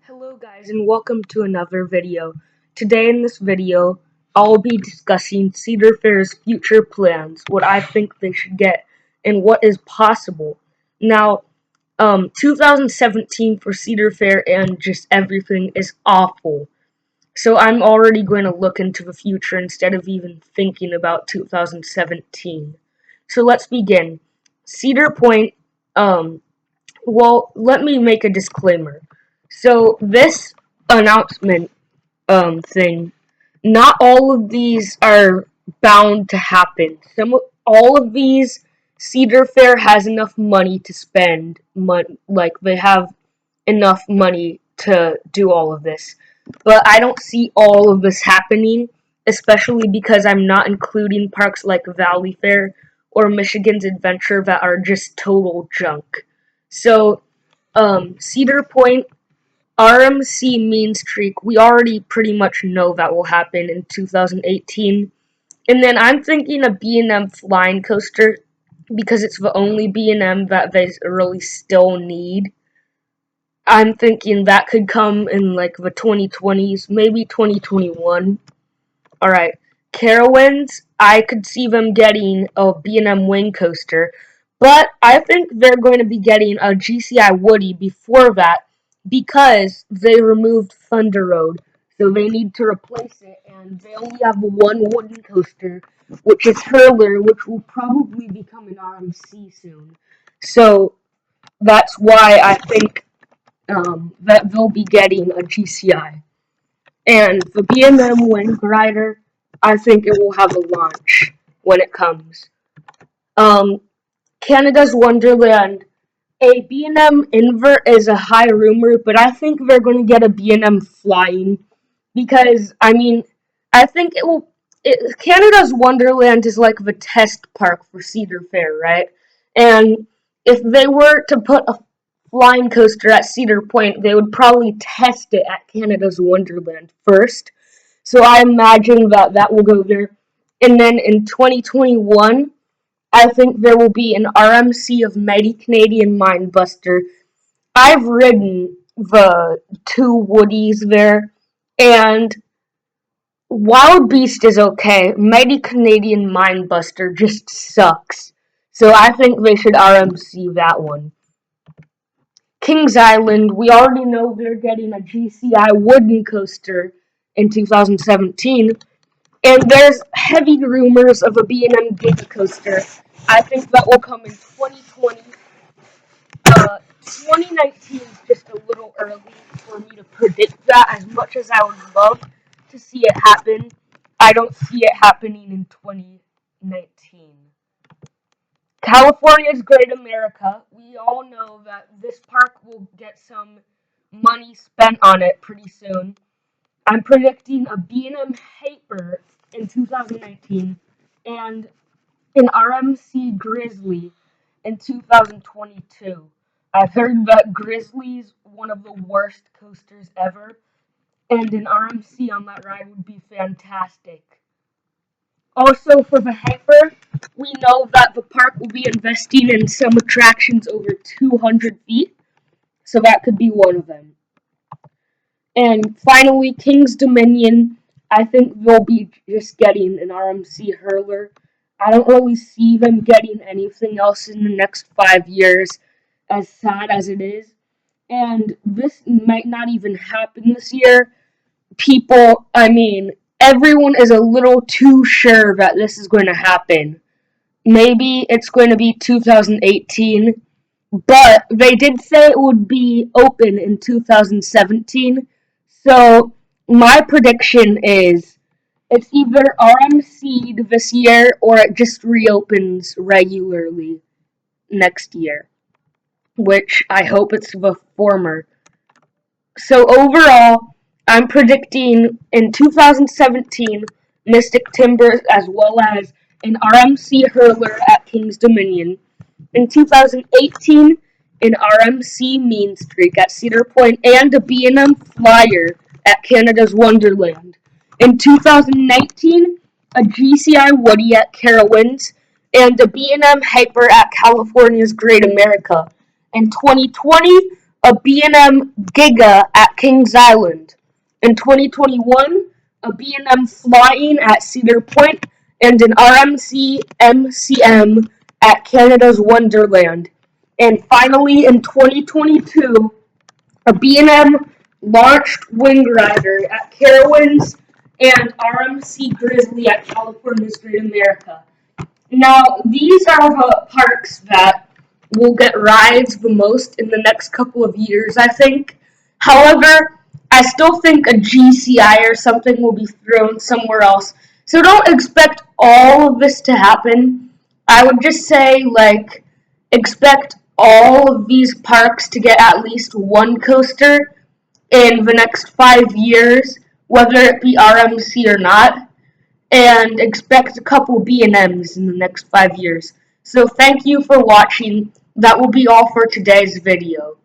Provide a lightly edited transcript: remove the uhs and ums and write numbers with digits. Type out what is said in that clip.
Hello guys and welcome to another video. Today in this video, I'll be discussing Cedar Fair's future plans, what I think they should get, and what is possible. Now, 2017 for Cedar Fair and just everything is awful. So I'm already going to look into the future instead of even thinking about 2017. So let's begin. Cedar Point, let me make a disclaimer. So this announcement thing, not all of these are bound to happen. All of these, Cedar Fair has enough money to spend. Like they have enough money to do all of this, but I don't see all of this happening, especially because I'm not including parks like Valley Fair or Michigan's Adventure that are just total junk. So, Cedar Point RMC Mean Streak, we already pretty much know that will happen in 2018. And then I'm thinking a B&M Flying Coaster because it's the only B&M that they really still need. I'm thinking that could come in like the 2020s, maybe 2021. Alright, Carowinds, I could see them getting a B&M Wing Coaster, but I think they're going to be getting a GCI Woody before that because they removed Thunder Road, so they need to replace it, and they only have one wooden coaster, which is Hurler, which will probably become an RMC soon. So that's why I think that they'll be getting a GCI. And the B&M Wind Rider, I think it will have a launch when it comes. Um, Canada's Wonderland, a B&M invert is a high rumor, but I think they're going to get a B&M flying because, I think it will. Canada's Wonderland is like the test park for Cedar Fair, right? And if they were to put a flying coaster at Cedar Point, they would probably test it at Canada's Wonderland first. So I imagine that will go there. And then in 2021, I think there will be an RMC of Mighty Canadian Mindbuster. I've ridden the two Woodies there, and Wild Beast is okay. Mighty Canadian Mindbuster just sucks. So I think they should RMC that one. Kings Island, we already know they're getting a GCI wooden coaster in 2017. And there's heavy rumors of a B&M Giga Coaster. I think that will come in 2020. 2019 is just a little early for me to predict that. As much as I would love to see it happen, I don't see it happening in 2019. California's Great America. We all know that this park will get some money spent on it pretty soon. I'm predicting a B&M Hyper in 2019 and an RMC Grizzly in 2022. I've heard that Grizzly's one of the worst coasters ever, and an RMC on that ride would be fantastic. Also, for the Hyper, we know that the park will be investing in some attractions over 200 feet, so that could be one of them. And finally, King's Dominion, I think they'll be just getting an RMC hurler. I don't really see them getting anything else in the next 5 years, as sad as it is. And this might not even happen this year. Everyone is a little too sure that this is going to happen. Maybe it's going to be 2018, but they did say it would be open in 2017. So my prediction is it's either RMC'd this year or it just reopens regularly next year, which I hope it's the former. So overall, I'm predicting in 2017 Mystic Timbers as well as an RMC hurler at King's Dominion. In 2018, an RMC Mean Streak at Cedar Point and a B&M Flyer at Canada's Wonderland. In 2019, a GCI Woody at Carowinds and a B&M Hyper at California's Great America. In 2020, a B&M Giga at Kings Island. In 2021, a B&M Flying at Cedar Point, and an RMC MCM at Canada's Wonderland. And finally, in 2022, a B&M launched Wing Rider at Carowinds and RMC Grizzly at California's Great America. Now, these are the parks that will get rides the most in the next couple of years, I think. However, I still think a GCI or something will be thrown somewhere else. So don't expect all of this to happen. I would just say, like, expect all of these parks to get at least one coaster in the next 5 years, whether it be RMC or not, and expect a couple B&Ms in the next 5 years. So thank you for watching. That will be all for today's video.